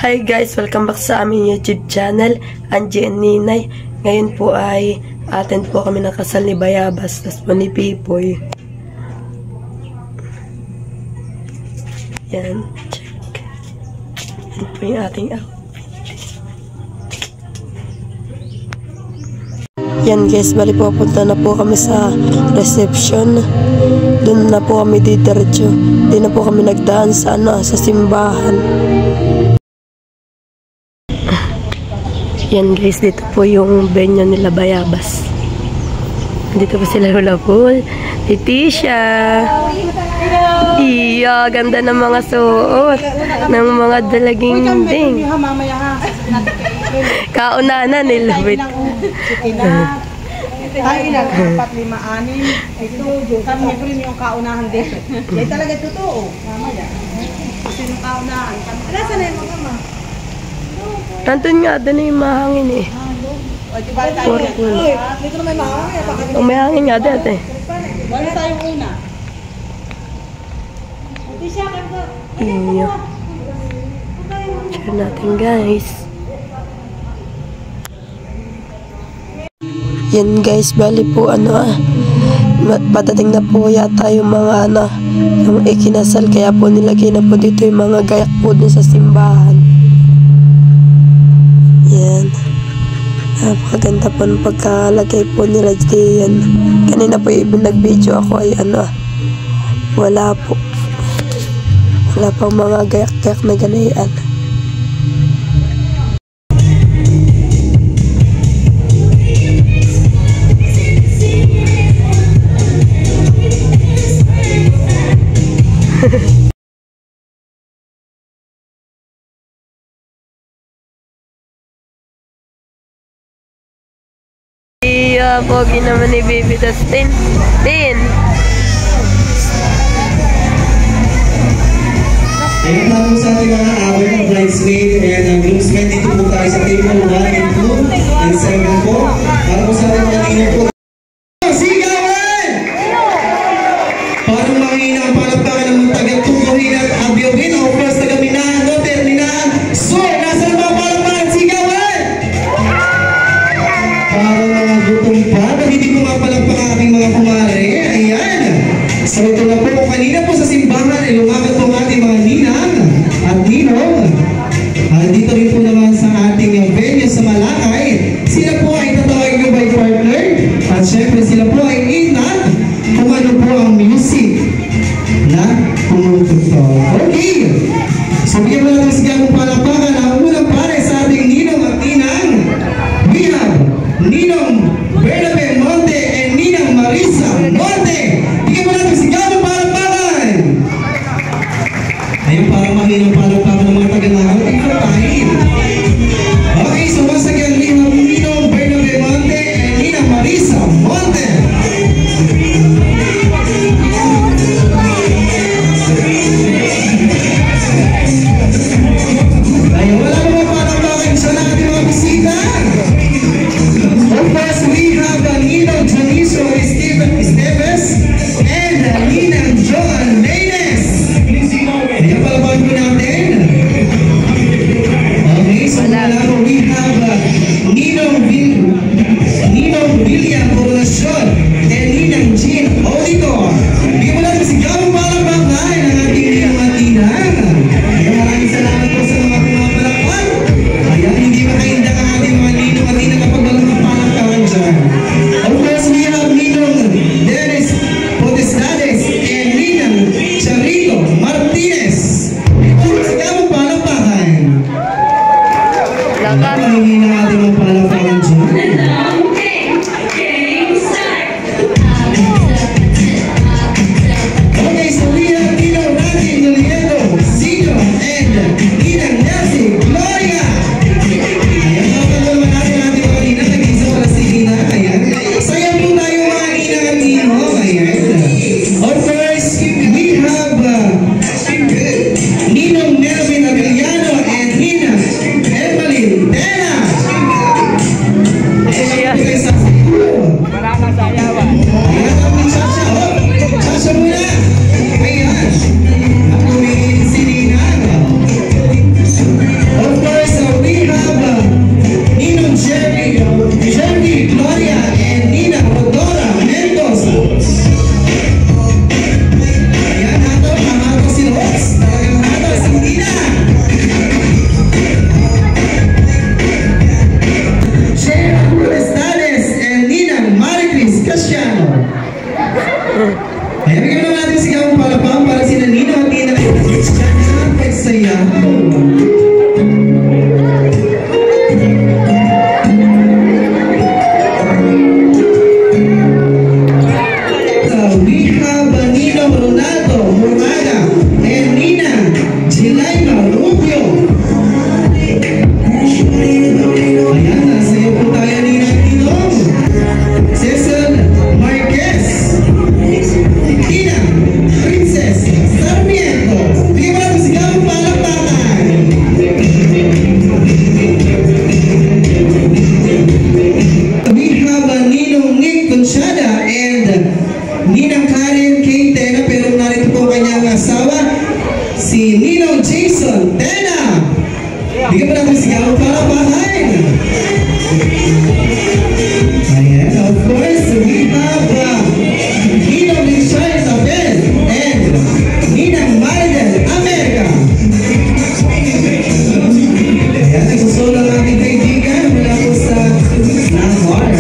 Hi guys! Welcome back sa aming YouTube channel, Angie and Ninay. Ngayon po ay attend po kami ng kasal ni Bayabas, tas po ni Pipoy. Yan, check. Yan po yung ating outfit. Yan guys, bali po punta na po kami sa reception. Doon na po kami didiretso. Di na po kami nagdaan sa sa simbahan. Yan guys, dito po yung venue nila Bayabas. Dito po sila Lola Pool. Titisha. Iya, ganda ng mga suot. Ng mga dalaging ding. Kaunana nila. Tayo ilang 4, 5, 6. Ito, kami ko rin yung kaunahan din. Yan talaga totoo. Mamaya. Kasi yung kaunahan. Alasa na yung mga ma. Nandun nga, doon yung mahangin eh. Dito na may mahangin. May hangin nga dito eh. Bali tayong una. Iyo. Share natin guys. Yan guys, bali po padating na po yata yung mga yung ikinasal, kaya po nilagay na po dito yung mga gayak po dun sa simbahan. Yan. Napakaganda po ng pagkalagay po nila diyan. Kanina po yung nag-video ako ay wala po. Wala pang mga gayak-gayak na ganayan. Iya, pogi naman ni Baby Dustin. Tin! Ayan na po sa ating mga away ng bridesmaid and ang groomsmen. Dito po tayo sa table 1 and 2 and 7 po. Para po sa ating mga ninyo po. Sigawan! Parang mahina ang palaptakan ng taga-tuguhin at abiyobin o plus taga-minahan o terminahan. So, nasa mga palaptakan, sigawan! Parang mga gutom pa, hindi ko mapalagpak ang aking mga kumare. Ayan. So ito na po, kanina po sa simbahan ay lumagat po ang ating mga ninang at ninong. Dito rin po naman sa ating venue sa Malakay. Sila po ay tatawagin nyo by partner. At syempre sila po ay inat kung ano po ang music na pumututo. Okay. So bigyan mo natin siya kung palapakan ang unang pare sa ating ninong at ninang. We have Ninong Bernabe Monte and Ninang Marisa Monte. Bigyan mo natin si Gabong Palakpakan. Ayun, parang mahinang palakpakan ng mga taga-nagaw. Ikaw tahin. Okay, so once again, we have Ninong Bernabe Monte and Ninang Marisa Monte. Ayun, wala mo palakpakan sa natin mga bisita. First, we have Ninong Janiso Esteves and Ninang Joan Laines. Ayan, palabahan po natin. Nelson Tena. Bigyan mo natin sigaw para bahain. Ayan, of course, we have Ninong Richard Isabel and Ninang Maridel America. Ayan, nagsusolo ang ating kaibigan mula po sa Nahor.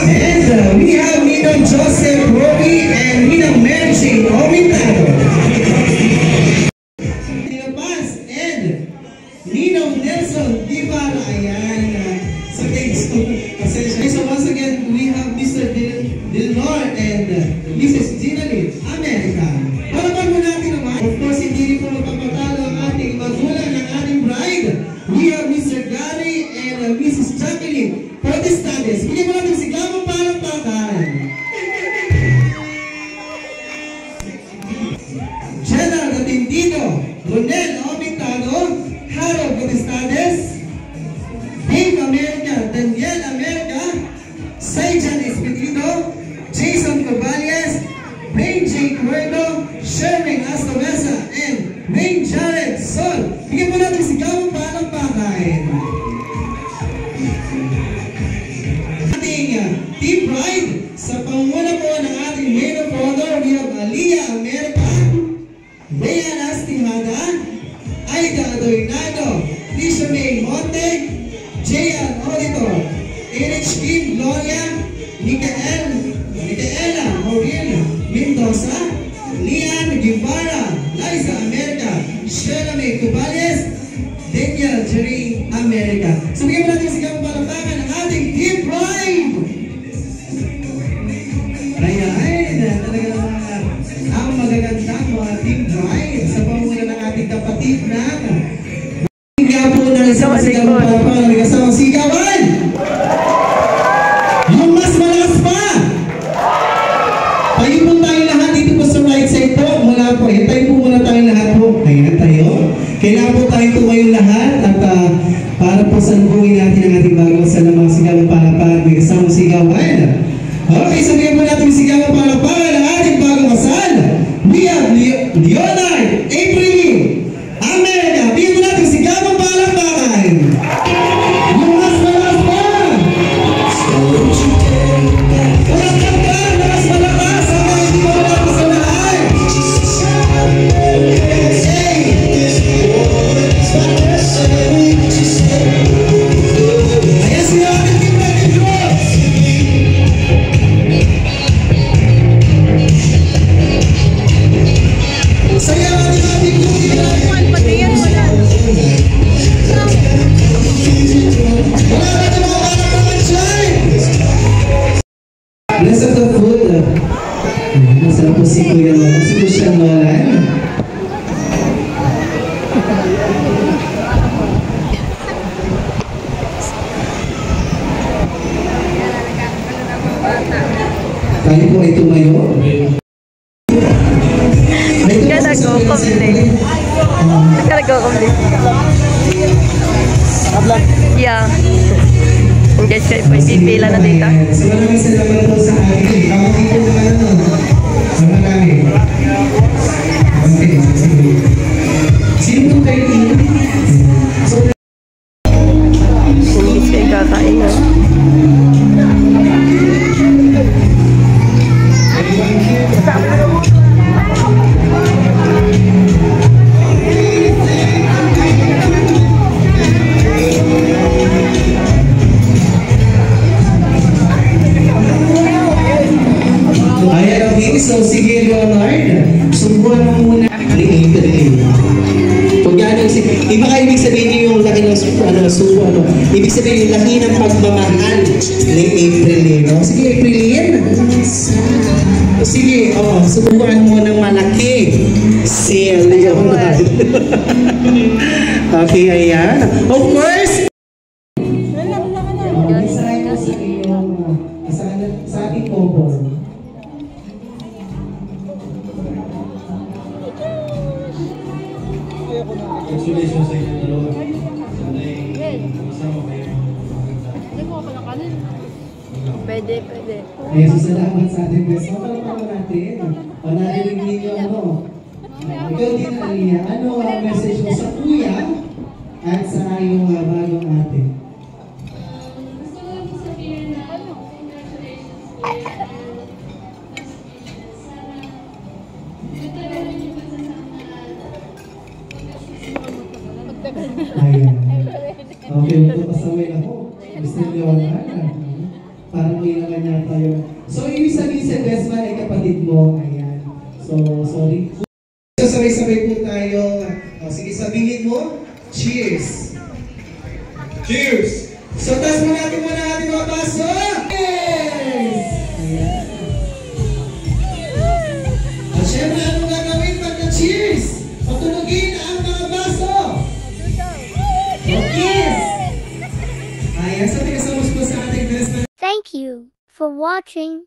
And we have Ninong Joseph Roby and Ninang Mary Jane Omitado. Ninang Paz and Ninong Nelson Guevara. Ayan, so thanks to pasensya. So once again, we have Mr. Dilnor and Mrs. Ginalyn America. Parapan mo natin naman. Of course, hindi rin po magpapatalo ang ating magulang ng ating bride. We have Mr. Gary and Mrs. Jacqueline Protestades. Bigyan mo natin si Gamo Palakpakan. Jenna Gatindino, Ronel Omitado, Harold Protestades, Dave America, Daniel America, Saijan Espirido, Jason Cabalias, Rain J. Cuerdo, Sherwin Astomesa, and Rain Jared Sol. Bigyan mo natin si Gamo Palakpakan. Ating Team Pride, sa pangunguna po ng ating main of honor, we have Aliyah America, Bea Lastimada, Aida Adoinado, Lisa May Monte, J.R. Auditor, Eric Kim Gloria, Micaela Maureen Mendoza, Lian Guevara, Liza America, Sheila May Cubales, Daniel Jerry America. So bigyan mo natin si Gamo Palakpakan ng ating Team Pride! Ayan, talaga naman ang magagandang mga Team Pride sa pamumuno ng ating kapatid na nga po na isang sigaw Palakpakan na may kasamang sigawan! Yung mas malakas pa! Tayo po tayo lahat dito po sa right side po. Mula po, tayo po muna tayo lahat po. Ayan tayo. Kailangan po tayo tumayo lahat at para po salubungin natin ang ating bagong salamang sigaw Palakpakan may kasamang sigawan. Okay, sabihin po natin sigaw Palakpakan ang ating bagong kasal. We have Leonard Aprilin America. Bigyan po natin sigaw Palakpakan. Yung mas malakas pa! Palakpakan! Mas malakas! Hanggang hindi mo natin sa lahat! Ayan siya ating Team Pride Group! Saya ating ating Team Pride! Wala natin mga Palakpakan dyan! Bless of the food. Masarap po si Kuya Lola. Si Kuya Lola. Tayo po ay tumayo. Gotta go complete. Gotta go complete. Yeah. Guys, kayo po ipipila na dito. So maraming salamat po sa akin. Tawag dito naman ano. Marami. Okay. Sino po kayo dito? Hindi kayo kakain na. Ayan, okay. So, sige, Leonard. Subuhan mo muna. Kung gano'n, iba ka ibig sabihin yung laki ng ibig sabihin yung laki ng pagmamahal ni Aprilin. No? Sige, Aprilin. Sige, subuhan mo ng malaki. Si Leonard. Okay, ayan. Of course, sa ating couple. Congratulations sa inyo dalawa. Sana'y masama kayo. Pwede, pwede. Ayan, so salamat sa ating best. Mapalapang natin. Panarinig ninyo ano. Ikaw din, Aliyah, ano ang message mo sa kuya at sa iyong bagong ate? Gusto ko lang sabihin na congratulations po. Sana magtagal yung pagsasama at Ayan. Okay, magpapasaway ako. Gusto niyo naman. Parang may naman yata yun. So, ibig sabihin sa best man ay kapatid mo. Ayan. So, sorry. So, sabay-sabay po tayo. Sige, sabihin mo. Cheers! Cheers! So, taas mo natin muna ating mga baso. Cheers! Ayan. At syempre, anong gagawin pagka-cheers? Patulugin ang mga baso. Yes! Ayan, so tingnan po sa ating best man. Thank you for watching.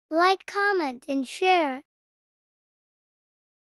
Like, comment, and share.